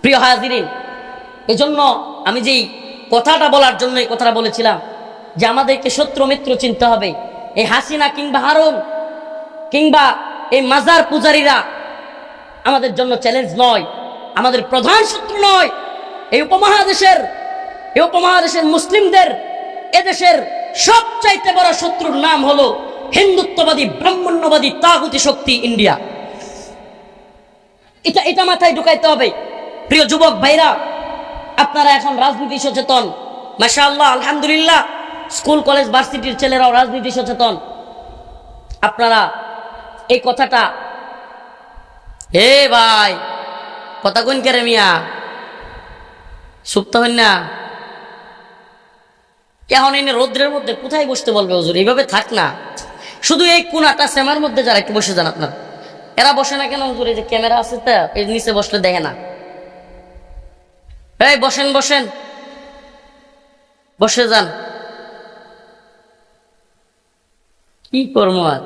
প্রিয় হাজিরিন, এজন্য আমি যেই কথাটা বলার জন্য এই কথাটা বলেছিলাম যে আমাদেরকে শত্রু মিত্র চিনতে হবে। এই হাসিনা কিংবা হারুন কিংবা এই মাজার পূজারীরা আমাদের জন্য চ্যালেঞ্জ নয়, আমাদের প্রধান শত্রু নয়। এই উপমহাদেশের মুসলিমদের এদেশের সবচাইতে বড় শত্রুর নাম হলো হিন্দুত্ববাদী ব্রাহ্মণ্যবাদী তাগুতি শক্তি ইন্ডিয়া। এটা মাথায় ঢুকাইতে হবে। প্রিয় যুবক ভাইরা, আপনারা এখন রাজনীতি সচেতন, মাশাআল্লাহ, আলহামদুলিল্লাহ। স্কুল কলেজ ভার্সিটির ছেলেরাও রাজনীতি সচেতন। আপনারা এই কথাটা, হে ভাই কথা কোন কেরে মিয়া, সুপ্ত হন না। এখন এনে রৌদ্রের মধ্যে কোথায় বসতে বলবে হুজুর? এইভাবে থাক না, শুধু এই কোনাটা সেমার মধ্যে যারা একটু বসে যান। আপনার এরা বসে না কেন হুজুর? এই যে ক্যামেরা আছে তা এর নিচে বসলে দেখে না। এই বসেন বসেন, বসে যান। কি করবো আর?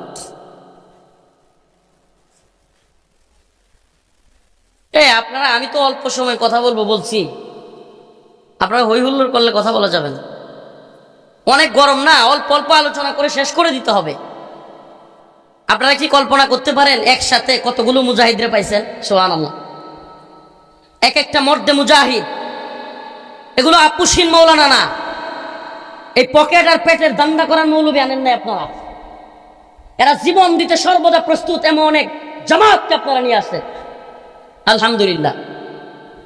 আপনারা, আমি তো অল্প সময় কথা বলবো বলছি, আপনারা হই হুল্লোড় করলে কথা বলা যাবে না। অনেক গরম না, অল্প অল্প আলোচনা করে শেষ করে দিতে হবে। আপনারা কি কল্পনা করতে পারেন একসাথে কতগুলো মুজাহিদরে পাইছেন? সুবহানাল্লাহ। এক একটা মর্দে মুজাহিদ, এগুলো আপুসিন মৌলানা না, এই পকেট আর পেটের দান্দা করার মৌলবি আনেন নাই আপনারা। এরা জীবন দিতে সর্বদা প্রস্তুত, এমন এক জামাতকে আপনারা নিয়ে আসেন। আলহামদুলিল্লাহ।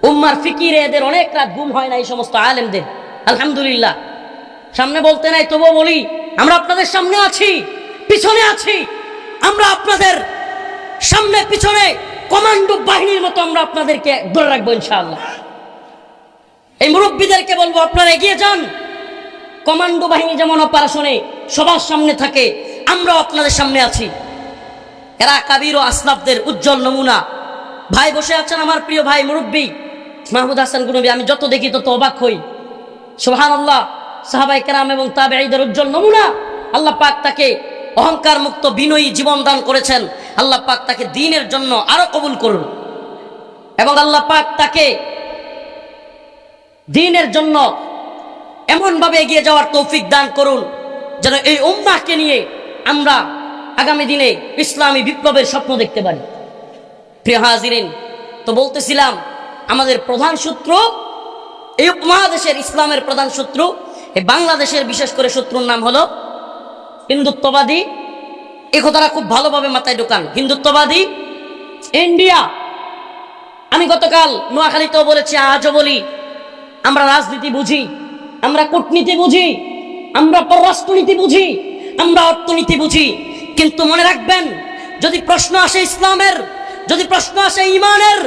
উম্মার ফিকিরে এদের অনেক রাত ঘুম হয় না এই সমস্ত আলেমদের। আলহামদুলিল্লাহ। সামনে বলতে নাই, তবুও বলি, আমরা আপনাদের সামনে আছি, পিছনে আছি। আমরা আপনাদের সামনে পিছনে কমান্ডো বাহিনীর মতো আমরা আপনাদেরকে ধরে রাখবো ইনশাআল্লাহ। এই মুরব্বীদেরকে বলবো, আপনারা এগিয়ে যান। কমান্ডো বাহিনী যেমন অপারেশনে সবার সামনে থাকে, আমরাও আপনাদের সামনে আছি। এরা কাবির ও আসলাফদের উজ্জ্বল নমুনা। ভাই বসে আছেন, আমার প্রিয় ভাই মুরব্বী মাহমুদ হাসান গুনবী। আমি যত দেখি তত অবাক হই। সুবহানাল্লাহ। সাহাবায়ে কেরাম এবং তাবেঈদের উজ্জ্বল নমুনা। আল্লাহ পাক তাকে অহংকার মুক্ত বিনয়ী জীবন দান করেছেন। আল্লাহ পাক তাকে দ্বীনের জন্য আরো কবুল করুন, এবং আল্লাহ পাক তাকে দ্বীনের জন্য এমন ভাবে এগিয়ে যাওয়ার তৌফিক দান করুন যেন এই উম্মাহকে নিয়ে আমরা আগামী দিনে ইসলামী বিপ্লবের স্বপ্ন দেখতে পারি। প্রিয় হাজিরিন, তো বলতেছিলাম আমাদের প্রধান শত্রু এই উপমহাদেশের, ইসলামের প্রধান শত্রু এই বাংলাদেশের বিশেষ করে শত্রুর নাম হলো হিন্দুত্ববাদী। এই কথাটা খুব ভালোভাবে মাথায় ঢোকান। হিন্দুত্ববাদী ইন্ডিয়া। আমি গতকাল নোয়াখালীতেও বলেছি, আজও বলি, আমরা রাজনীতি বুঝি, আমরা কূটনীতি বুঝি, আমরা পররাষ্ট্রনীতি বুঝি, আমরা অর্থনীতি বুঝি, কিন্তু মনে রাখবেন, যদি প্রশ্ন আসে ইসলামের, যদি প্রশ্ন আসে ঈমানের,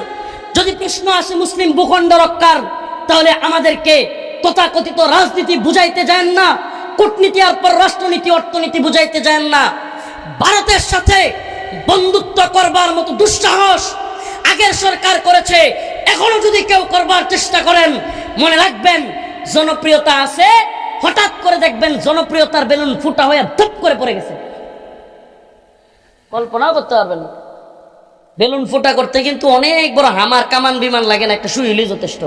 যদি প্রশ্ন আসে মুসলিম ভূখণ্ড রক্ষার, তাহলে আমাদেরকে তথাকথিত রাজনীতি বুঝাইতে যান না, কূটনীতি আর পররাষ্ট্রনীতি অর্থনীতি বুঝাইতে যান না। ভারতের সাথে বন্ধুত্ব করবার মতো দুঃসাহস আগের সরকার করেছে, এখনো যদি কেউ করবার চেষ্টা করেন, মনে রাখবেন জনপ্রিয়তা আছে, হঠাৎ করে দেখবেন জনপ্রিয়তার বেলুন ফুটা হয়ে ধপ করে পড়ে গেছে। কল্পনাও করতে পারবেন না। বেলুন ফুটা করতে কিন্তু অনেক বড় হামার কামান বিমান লাগে না, একটা সুই হলেই যথেষ্ট।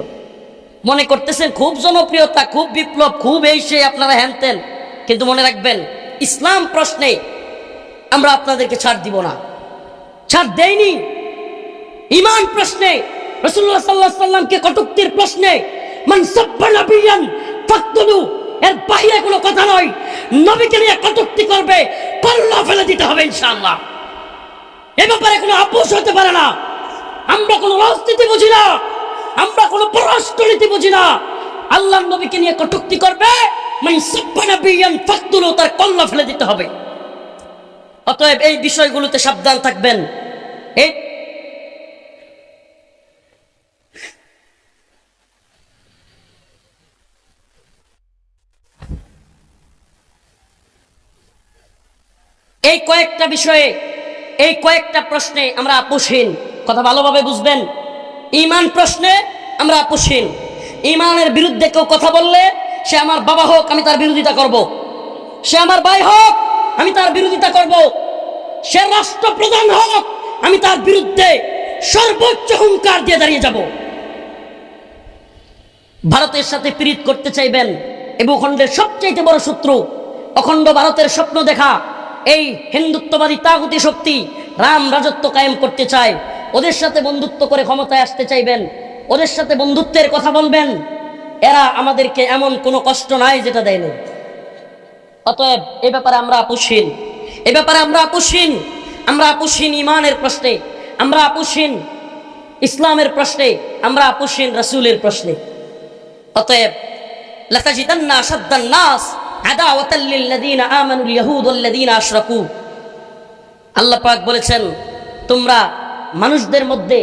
মনে করতেছেন খুব জনপ্রিয়তা, খুব বিপ্লব, খুব এই সে আপনারা হ্যানতেন, কিন্তু মনে রাখবেন ইসলাম প্রশ্নে আমরা আপনাদেরকে ছাড় দিব না, ছাড় দেইনি। ঈমান প্রশ্নে, রাসূলুল্লাহ সাল্লাল্লাহু আলাইহি সাল্লামকে কটূক্তির প্রশ্নে, মান সাব্বা নাবিয়ান ফাকতুলু, এর বাইরে কোনো কথা নয়। নবীকে নিয়ে কটূক্তি করবে, কল্লা ফেলে দিতে হবে ইনশাআল্লাহ। এ ব্যাপারে কোনো আপোষ হতে পারে না। আমরা কোনো রাজনীতি বুঝি না, আমরা কোনো পররাষ্ট্রনীতি বুঝি না। আল্লাহর নবীকে নিয়ে কটূক্তি করবে, মান সাব্বা নাবিয়ান ফাকতুলু, তার কল্লা ফেলে দিতে হবে। অতএব এই বিষয়গুলোতে সাবধান থাকবেন। এই কয়েকটা বিষয়ে, এই কয়েকটা প্রশ্নে আমরা আপোষহীন। কথা ভালোভাবে বুঝবেন। ঈমান প্রশ্নে আমরা আপোষহীন। ঈমানের বিরুদ্ধে কেউ কথা বললে, সে আমার বাবা হোক আমি তার বিরোধিতা করব, সে আমার ভাই হোক আমি তার বিরোধিতা করব, সে রাষ্ট্রপ্রধান হোক আমি তার বিরুদ্ধে সর্বোচ্চ হুঙ্কার দিয়ে দাঁড়িয়ে যাব। ভারতের সাথে প্রীত করতে চাইবেন। এই ভূখণ্ডের সবচাইতে বড় শত্রু অখণ্ড ভারতের স্বপ্ন দেখা এই হিন্দুত্ববাদী তাগুতি শক্তি রাম রাজত্ব কায়েম করতে চায়। ওদের সাথে বন্ধুত্ব করে ক্ষমতায় আসতে চাইবেন, ওদের সাথে বন্ধুত্বের কথা বলবেন। এরা আমাদেরকে এমন কোনো কষ্ট নাই যেটা দেয়নি। অতএব এ ব্যাপারে আমরা আপোষহীন, এ ব্যাপারে আমরা আপোষহীন। আমরা আপোষহীন ইমানের প্রশ্নে, আমরা আপোষহীন ইসলামের প্রশ্নে, আমরা আপোষহীন রাসূলের প্রশ্নে। অতএব লাতাজিদান্না আশাদ্দান নাস আদাওয়াতাল লিল্লাযীনা আমানুল ইয়াহুদ ওয়াল্লাযীনা আশরাকু। আল্লাহ পাক বলেছেন, তোমরা মানুষদের মধ্যে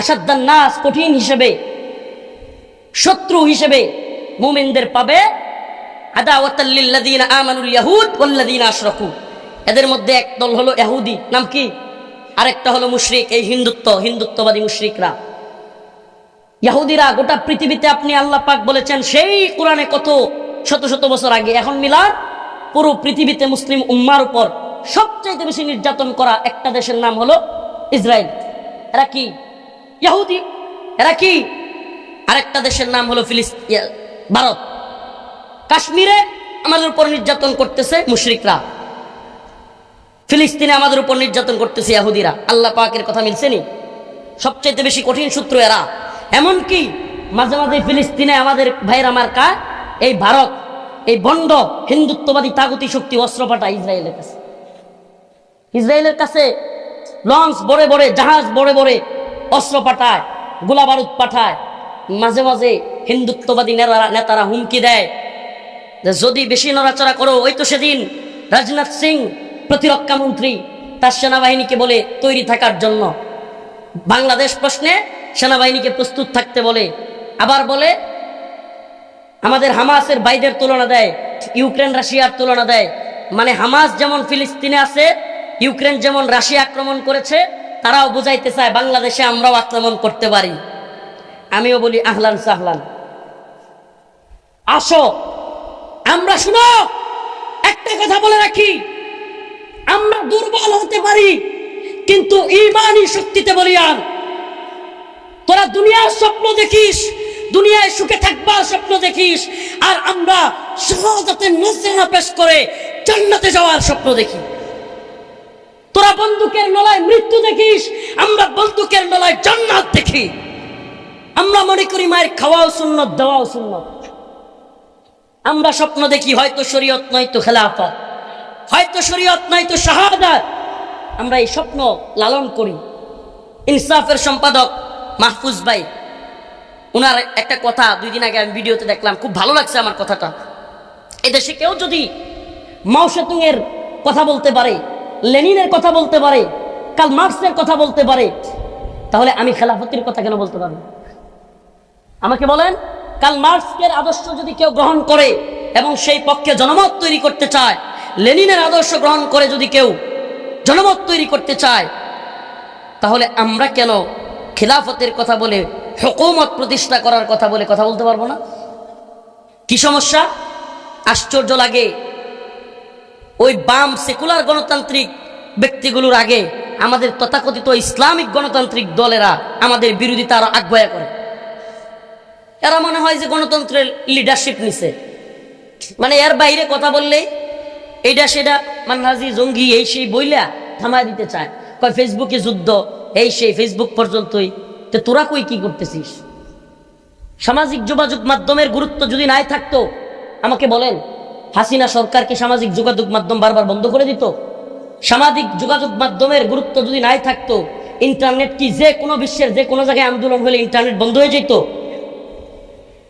আশাদ্দান নাস কঠিন হিসেবে, শত্রু হিসেবে মুমিনদের পাবে আদাওয়াতাল লিল্লাযীনা আমানুল ইয়াহুদ ওয়াল্লাযীনা আশরাকু। এদের মধ্যে এক দল হলো ইহুদি, নাম কি? আরেকটা হলো মুশরিক, এই হিন্দুত্ববাদী মুশরিকরা। ইহুদিরা গোটা পৃথিবীতে, আপনি আল্লাহ পাক বলেছেন সেই কোরআনে কত শত শত বছর আগে, এখন মিলাদ পুরো পৃথিবীতে মুসলিম উম্মার উপর সবচাইতে বেশি নির্যাতন করা একটা দেশের নাম হলো ইসরায়েল। এরা কি? ইহুদি। এরা কি? আরেকটা দেশের নাম হলো ভারত। কাশ্মীরে আমাদের উপর নির্যাতন করতেছে মুশরিকরা, ফিলিস্তিনে আমাদের উপর নির্যাতন করতেছে ইহুদিরা। আল্লাহ পাকের কথা মিলছেনি? সবচাইতে বেশি কঠিন শত্রু এরা। এমনকি মাঝে মাঝে ফিলিস্তিনে আমাদের ভাইয়ের আমার এই ভারত, এই বন্ড হিন্দুত্ববাদী তাগুতি শক্তি অস্ত্র পাঠায় ইসরায়েলের কাছে। ইসরায়েলের কাছে লঞ্চ বড়ে বড়ে, জাহাজ বড়ে বড়ে অস্ত্র পাঠায়, গোলা বারুদ পাঠায়। মাঝে মাঝে হিন্দুত্ববাদী নেতারা হুমকি দেয় যে যদি বেশি নড়াচড়া করো, ওই তো সেদিন রাজনাথ সিং প্রতিরক্ষা মন্ত্রী তার সেনাবাহিনীকে বলে তৈরি থাকার জন্য, বাংলাদেশ প্রশ্নে সেনাবাহিনীকে প্রস্তুত থাকতে বলে। আবার বলে আমাদের হামাসের ভাইদের তুলনা দেয়, ইউক্রেন রাশিয়ার তুলনা দেয়। মানে হামাস যেমন ফিলিস্তিনে আছে, ইউক্রেন যেমন রাশিয়া আক্রমণ করেছে, তারাও বুঝাইতে চায় বাংলাদেশে আমরাও আক্রমণ করতে পারি। আমিও বলি আহলান সাহলান, আসো আমরা। শুনো, একটা কথা বলে রাখি, আমরা দুর্বল হতে পারি কিন্তু ঈমানি শক্তিতে বলিয়ান। তোরা দুনিয়ার স্বপ্ন দেখিস, দুনিয়ায় সুখে থাকবার স্বপ্ন দেখিস, আর আমরা শাহাদাতের নজরানা পেশ করে জান্নাতে যাওয়ার স্বপ্ন দেখি। তোরা বন্দুকের নলায় মৃত্যু দেখিস, আমরা বন্দুকের নলায় জান্নাত দেখি। আমরা মনে করি মায়ের খাওয়াও সুন্নত, দেওয়াও সুন্নত। আমরা স্বপ্ন দেখি হয়তো শরীয়ত নয়তো খেলাফত, হয়তো শরীয়ত নয়তো শাহাদাত। আমরা এই স্বপ্ন লালন করি। ইনসাফের সম্পাদক মাহফুজ ভাই, ওনার একটা কথা 2 দিন আগে আমি ভিডিওতে দেখলাম, খুব ভালো লাগছে আমার কথাটা। এদেশে কেউ যদি মাও সেতুং এর কথা বলতে পারে, লেনিনের কথা বলতে পারে, কার্ল মার্কসের কথা বলতে পারে, তাহলে আমি খেলাফতের কথা কেন বলতে পারবো? আমাকে বলেন, কার্ল মার্কসের আদর্শ যদি কেউ গ্রহণ করে এবং সেই পক্ষে জনমত তৈরি করতে চায়, লেনিনের আদর্শ গ্রহণ করে যদি কেউ জনমত তৈরি করতে চায়, তাহলে আমরা কেন খিলাফতের কথা বলে, হুকুমত প্রতিষ্ঠা করার কথা বলে কথা বলতে পারবো না? কি সমস্যা? আশ্চর্য লাগে, ওই বাম সেকুলার গণতান্ত্রিক ব্যক্তিগুলোর আগে আমাদের তথাকথিত ইসলামিক গণতান্ত্রিক দলেরা আমাদের বিরোধিতা আরো আগ্রহ করে। এরা মনে হয় যে গণতন্ত্রের লিডারশিপ নিছে, মানে এর বাইরে কথা বললে এইটা সেটা মানহাজি জঙ্গি এই সেই বইলা থামায় দিতে চায়। কয় ফেসবুকে যুদ্ধ, এই সেই, ফেসবুক পর্যন্তই। তো তোরা কই কি করতেছিস? সামাজিক যোগাযোগ মাধ্যমের গুরুত্ব যদি নাই থাকতো, আমাকে বলেন, হাসিনা সরকার কি সামাজিক যোগাযোগ মাধ্যম বারবার বন্ধ করে দিত? সামাজিক যোগাযোগ মাধ্যমের গুরুত্ব যদি নাই থাকতো, ইন্টারনেট কি যে কোনো বিশ্বের যে কোনো জায়গায় আন্দোলন হলে ইন্টারনেট বন্ধ হয়ে যেত?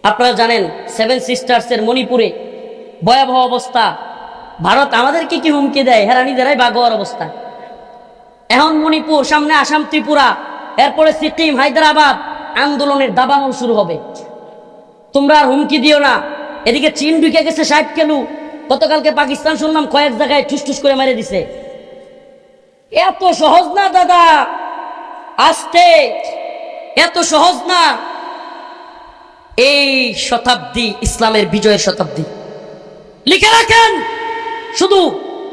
আপনারা জানেন 7 সিস্টার্সের মণিপুরে ভয়াবহ অবস্থা। ভারত আমাদেরকে কি হুমকি দেয়, হেরা নিজেরাই বাগোয়ার অবস্থা। এখন মণিপুর, সামনে আসাম, ত্রিপুরা, এরপরে সিকিম, হায়দ্রাবাদ, আন্দোলনের দাবানল শুরু হবে। তোমরা আর হুমকি দিও না। এদিকে চীন ঢুকে গেছে 60 কিলো। গতকালকে পাকিস্তান শুনলাম কয়েক জায়গায় ঠুস করে মেরে দিছে। এত সহজ না দাদা, আস্তে, এত সহজ না। এই শতাব্দী ইসলামের বিজয়ের শতাব্দী, লিখে রাখেন। শুধু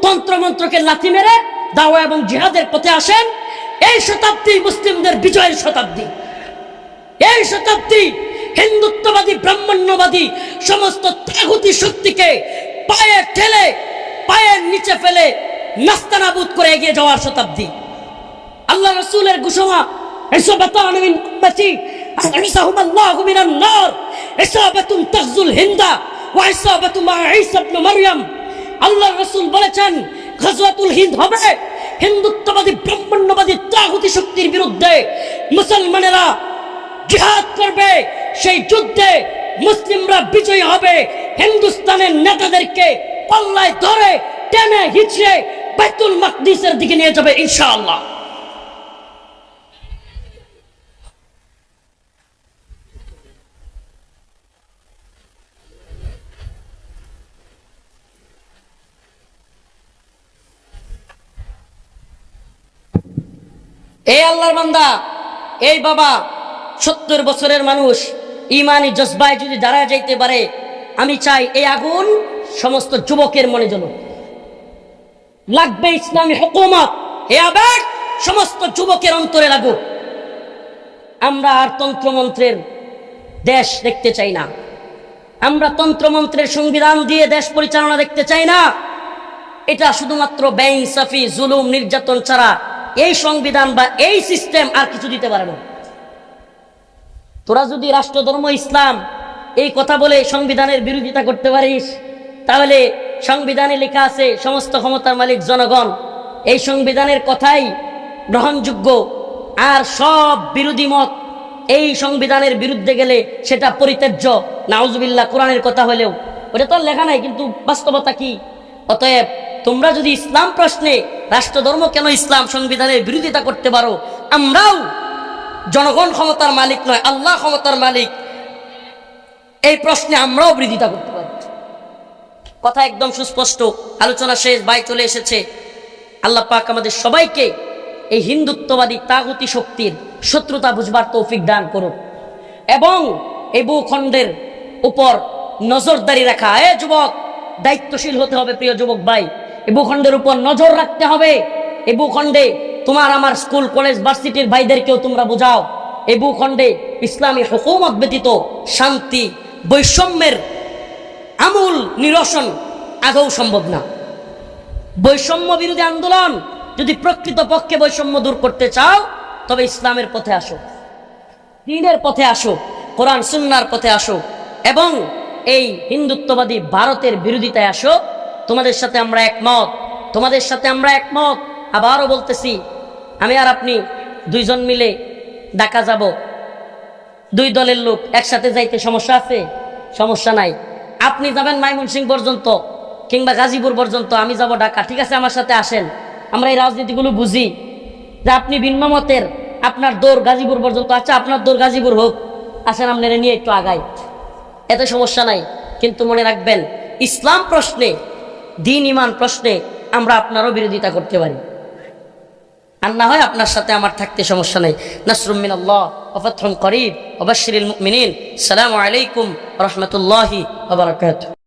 তন্ত্রমন্ত্রকে লাথি মেরে দাওয়া এবং জিহাদের পথে আসেন। এই শতাব্দী মুসলিমদের বিজয়ের শতাব্দী। এই শতাব্দী হিন্দুত্ববাদী ব্রাহ্মণ্যবাদী সমস্ত তাগুতি শক্তিকে পায়ে ঠেলে পায়ের নিচে ফেলে নাস্তানাবুদ করে এগিয়ে যাওয়ার শতাব্দী। আল্লাহ রাসূলের ঘোষণা, ইসাবাতান মিন উম্মতি আহসাহুম আল্লাহু মিনান নার, ইসাবাতুন তাগজুল হিন্দা ওয়া ইসাবাতু মা ঈসা ইবনে মারইয়াম। আল্লাহ রাসূল বলেছেন গজওয়াতুল হিন্দ হবে, হিন্দুত্ববাদী ব্রাহ্মণ্যবাদী তাগুতি শক্তির বিরুদ্ধে মুসলমানেরা জিহাদ করবে। সেই যুদ্ধে মুসলিমরা বিজয়ী হবে। হিন্দুস্তানের নেতাদেরকে পাল্লায় ধরে টেনে হিচড়ে বাইতুল মাকদিসের দিকে নিয়ে যাবে ইনশাআল্লাহ। এই আল্লাহর বান্দা, এই বাবা 70 বছরের মানুষ ইমানি জজবায় যদি দাঁড়ায় যাইতে পারে, আমি চাই এই আগুন সমস্ত যুবকের মনে জ্বলুক। লাগবে ইসলামী হুকুমত, এ আবেগ সমস্ত যুবকের অন্তরে লাগুক। আমরা আর তন্ত্রমন্ত্রের দেশ দেখতে চাই না। আমরা তন্ত্রমন্ত্রের সংবিধান দিয়ে দেশ পরিচালনা দেখতে চাই না। এটা শুধুমাত্র বেইনসাফি, জুলুম, নির্যাতন ছাড়া এই সংবিধান বা এই সিস্টেম আর কিছু দিতে পারে না। তোরা যদি রাষ্ট্রধর্ম ইসলাম এই কথা বলে সংবিধানের বিরোধিতা করতে পারিস, তাহলে সংবিধানে লেখা আছে সমস্ত ক্ষমতার মালিক জনগণ। এই সংবিধানের কথাই গ্রহণযোগ্য, আর সব বিরোধী মত এই সংবিধানের বিরুদ্ধে গেলে সেটা পরিত্যাজ্য। নাউজুবিল্লাহ, কোরআনের কথা হলেও ওটা তো লেখা নাই, কিন্তু বাস্তবতা কি? অতএব তোমরা যদি ইসলাম প্রশ্নে রাষ্ট্রধর্ম কেন ইসলাম সংবিধানের বিরোধিতা করতে পারো, আমরাও জনগণ ক্ষমতার মালিক নয়, আল্লাহ ক্ষমতার মালিক, এই প্রশ্নে আমরাও বিরোধিতা করতে পারি। কথা একদম সুস্পষ্ট। আলোচনা শেষ, ভাই চলে এসেছে। আল্লাহ পাক আমাদের সবাইকে এই হিন্দুত্ববাদী তাগুতি শক্তির শত্রুতা বুঝবার তৌফিক দান করুন, এবং এই ভূখণ্ডের উপর নজরদারি রাখা। যুবক, দায়িত্বশীল হতে হবে। প্রিয় যুবক ভাই, এই ভূখণ্ডের উপর নজর রাখতে হবে। এই ভূখণ্ডে তোমার আমার স্কুল কলেজ ভার্সিটির ভাইদেরকেও তোমরা বোঝাও, এই ভূখণ্ডে ইসলামী হুকুমত ব্যতীত শান্তি, বৈষম্যের আমূল নিরসন আদৌ সম্ভব না। বৈষম্য বিরোধী আন্দোলন যদি প্রকৃতপক্ষে বৈষম্য দূর করতে চাও, তবে ইসলামের পথে আসো, দ্বীনের পথে আসো, কোরআন সুন্নাহর পথে আসো, এবং এই হিন্দুত্ববাদী ভারতের বিরোধিতায় আসো। তোমাদের সাথে আমরা একমত, তোমাদের সাথে আমরা একমত। আবারও বলতেছি, আমি আর আপনি দুইজন মিলে ঢাকা যাব, দুই দলের লোক একসাথে যাইতে সমস্যা আছে? সমস্যা নাই। আপনি যাবেন ময়মনসিংহ পর্যন্ত কিংবা গাজীপুর পর্যন্ত, আমি যাব ঢাকা, ঠিক আছে? আমার সাথে আসেন। আমরা এই রাজনীতিগুলো বুঝি যে আপনি ভিন্ন মতের, আপনার দৌড় গাজীপুর পর্যন্ত, আচ্ছা আপনার দৌড় গাজীপুর হোক, আসেন আপনারা নিয়ে একটু আগাই, এতে সমস্যা নাই। কিন্তু মনে রাখবেন, ইসলাম প্রশ্নে, দ্বীন ইমান প্রশ্নে আমরা আপনারও বিরোধিতা করতে পারি, আর না হয় আপনার সাথে আমার থাকতে সমস্যা নেই। নাসরুম মিনাল্লাহ ওয়া ফাতহুন করিব ওয়া বাশশিরিল মুমিনিন। আসসালামু আলাইকুম ওয়া রাহমাতুল্লাহি ওয়া বারাকাতুহু।